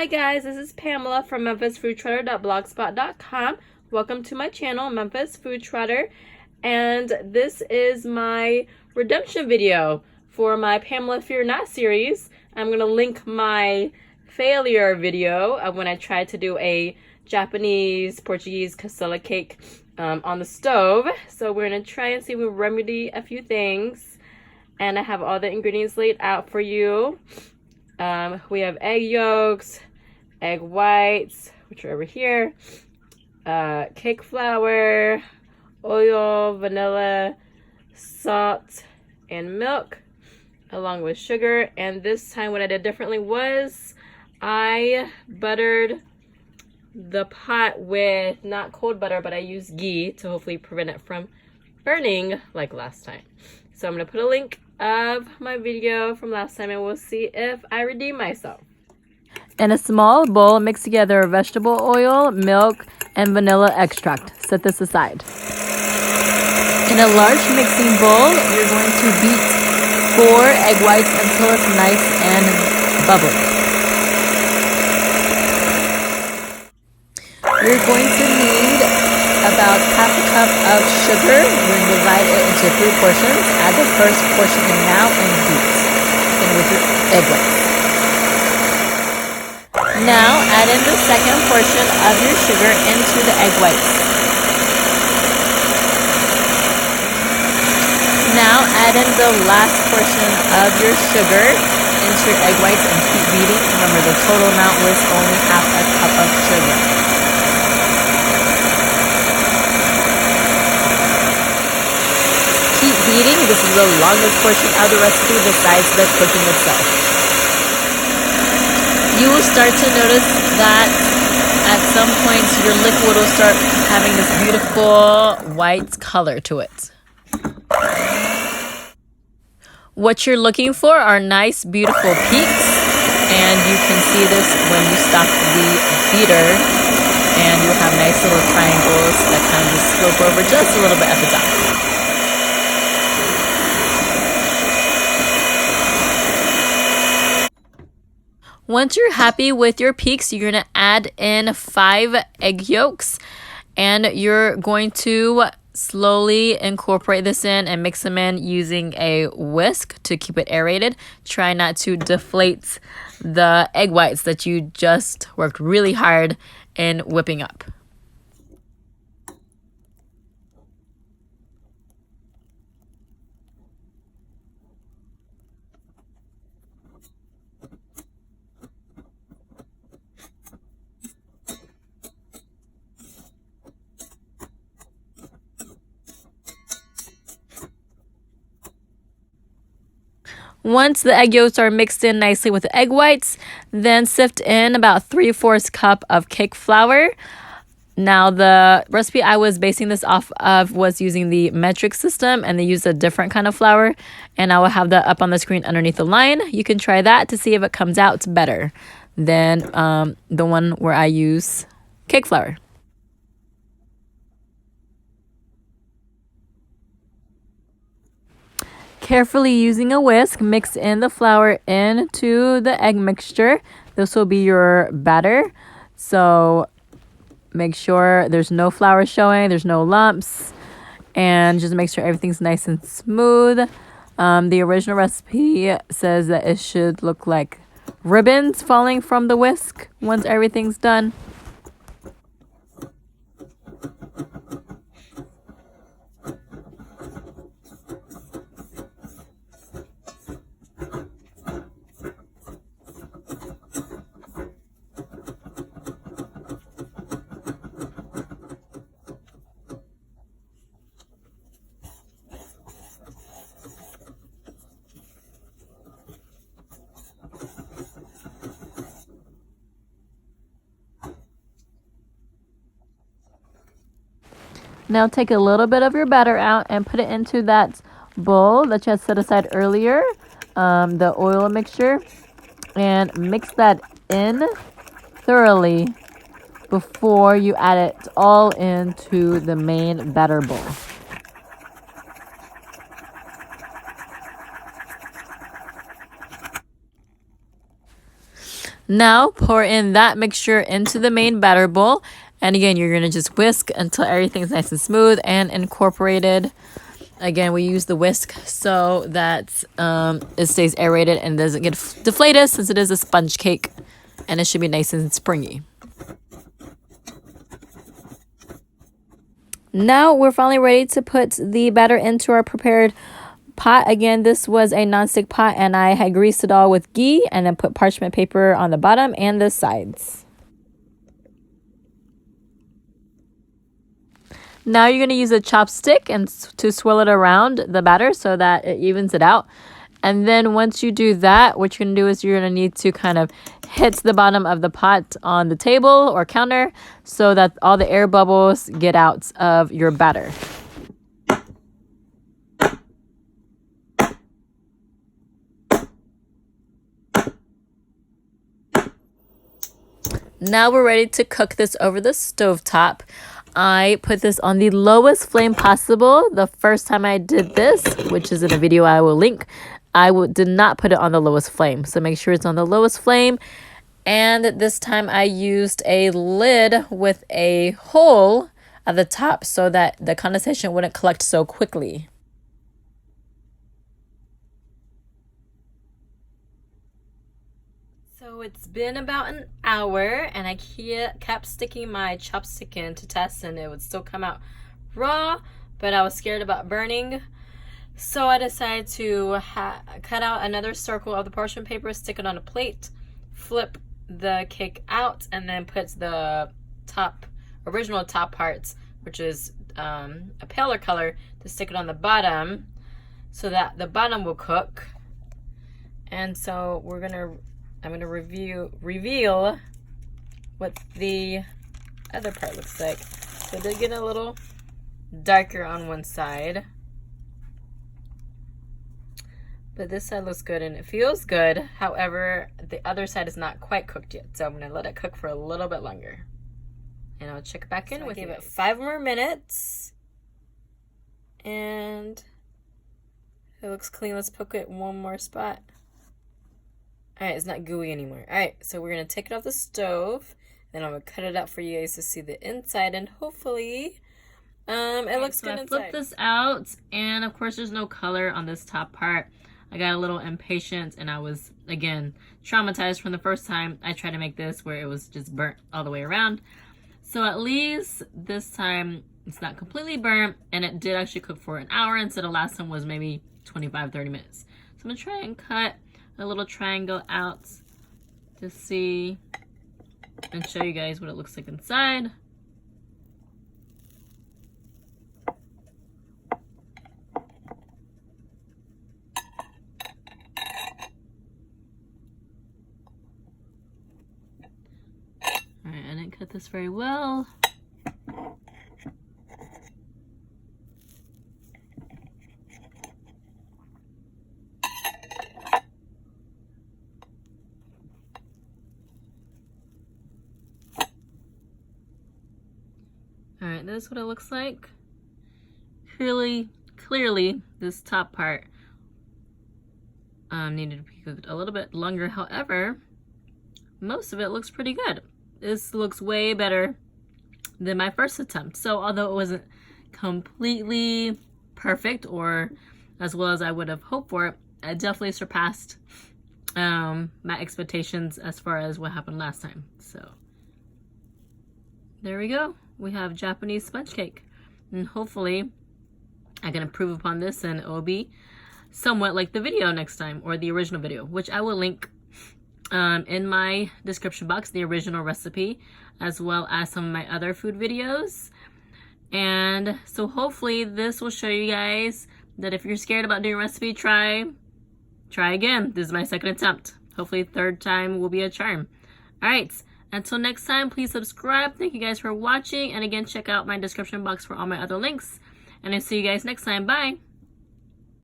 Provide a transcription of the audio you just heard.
Hi guys, this is Pamela from memphisfoodtrotter.blogspot.com. Welcome to my channel, Memphis Food Trotter, and this is my redemption video for my Pamela Fear Not series. I'm going to link my failure video of when I tried to do a Japanese Portuguese Castella cake on the stove. So we're going to try and see if we remedy a few things, and I have all the ingredients laid out for you. We have egg yolks, egg whites, which are over here, cake flour, oil, vanilla, salt, and milk, along with sugar. And this time what I did differently was I buttered the pot with not cold butter, but I used ghee to hopefully prevent it from burning like last time. So I'm going to put a link of my video from last time and we'll see if I redeem myself. In a small bowl, mix together vegetable oil, milk, and vanilla extract. Set this aside. In a large mixing bowl, you're going to beat 4 egg whites until it's nice and bubbly. You're going to need about half a cup of sugar. We're going to divide it into 3 portions. Add the first portion in now and beat in with your egg whites. Now add in the second portion of your sugar into the egg whites. Now add in the last portion of your sugar into your egg whites and keep beating. Remember, the total amount was only half a cup of sugar. Keep beating. This is the longest portion of the recipe besides the cooking itself. You will start to notice that at some points your liquid will start having this beautiful white color to it. What you're looking for are nice, beautiful peaks, and you can see this when you stop the beater, and you'll have nice little triangles that kind of slope over just a little bit at the top. Once you're happy with your peaks, you're going to add in 5 egg yolks, and you're going to slowly incorporate this in and mix them in using a whisk to keep it aerated. Try not to deflate the egg whites that you just worked really hard in whipping up. Once the egg yolks are mixed in nicely with the egg whites, then sift in about 3/4 cup of cake flour. Now, the recipe I was basing this off of was using the metric system, and they used a different kind of flour, and I will have that up on the screen underneath the line. You can try that to see if it comes out better than the one where I use cake flour. Carefully using a whisk, mix in the flour into the egg mixture. This will be your batter. So make sure there's no flour showing, there's no lumps, and just make sure everything's nice and smooth. The original recipe says that it should look like ribbons falling from the whisk once everything's done. Now take a little bit of your batter out and put it into that bowl that you had set aside earlier, the oil mixture, and mix that in thoroughly before you add it all into the main batter bowl. Now pour in that mixture into the main batter bowl. And again, you're going to just whisk until everything's nice and smooth and incorporated. Again, we use the whisk so that it stays aerated and doesn't get deflated, since it is a sponge cake. And it should be nice and springy. Now we're finally ready to put the batter into our prepared pot. Again, this was a non-stick pot, and I had greased it all with ghee and then put parchment paper on the bottom and the sides. Now you're going to use a chopstick and to swirl it around the batter so that it evens it out. And then once you do that, what you're going to do is you're going to need to kind of hit the bottom of the pot on the table or counter so that all the air bubbles get out of your batter. Now we're ready to cook this over the stovetop. I put this on the lowest flame possible. The first time I did this, which is in a video I will link, I did not put it on the lowest flame. So make sure it's on the lowest flame. And this time I used a lid with a hole at the top so that the condensation wouldn't collect so quickly. So it's been about an hour, and I kept sticking my chopstick in to test, and it would still come out raw, but I was scared about burning. So I decided to cut out another circle of the parchment paper, stick it on a plate, flip the cake out, and then put the original top parts, which is a paler color, to stick it on the bottom so that the bottom will cook. And so I'm gonna reveal what the other part looks like. So it did get a little darker on one side, but this side looks good and it feels good. However, the other side is not quite cooked yet, so I'm gonna let it cook for a little bit longer, and I'll check back in with you. Give it 5 more minutes, and it looks clean. Let's poke it one more spot. All right, it's not gooey anymore. All right, so we're gonna take it off the stove, then I'm gonna cut it out for you guys to see the inside, and hopefully it looks good inside. I flipped this out, and of course there's no color on this top part. I got a little impatient, and I was, again, traumatized from the first time I tried to make this where it was just burnt all the way around. So at least this time it's not completely burnt, and it did actually cook for an hour instead of last time was maybe 25-30 minutes. So I'm gonna try and cut a little triangle out to see and show you guys what it looks like inside. Alright, I didn't cut this very well. Alright, this is what it looks like. Clearly, this top part needed to be cooked a little bit longer. However, most of it looks pretty good. This looks way better than my first attempt. So although it wasn't completely perfect or as well as I would have hoped for, it definitely surpassed my expectations as far as what happened last time. So there we go. We have Japanese sponge cake, and hopefully I can improve upon this and it will be somewhat like the video next time, or the original video, which I will link in my description box, the original recipe, as well as some of my other food videos. And so hopefully this will show you guys that if you're scared about doing a recipe, try again. This is my second attempt. Hopefully third time will be a charm. All right. Until next time, please subscribe. Thank you guys for watching. And again, check out my description box for all my other links. And I'll see you guys next time. Bye.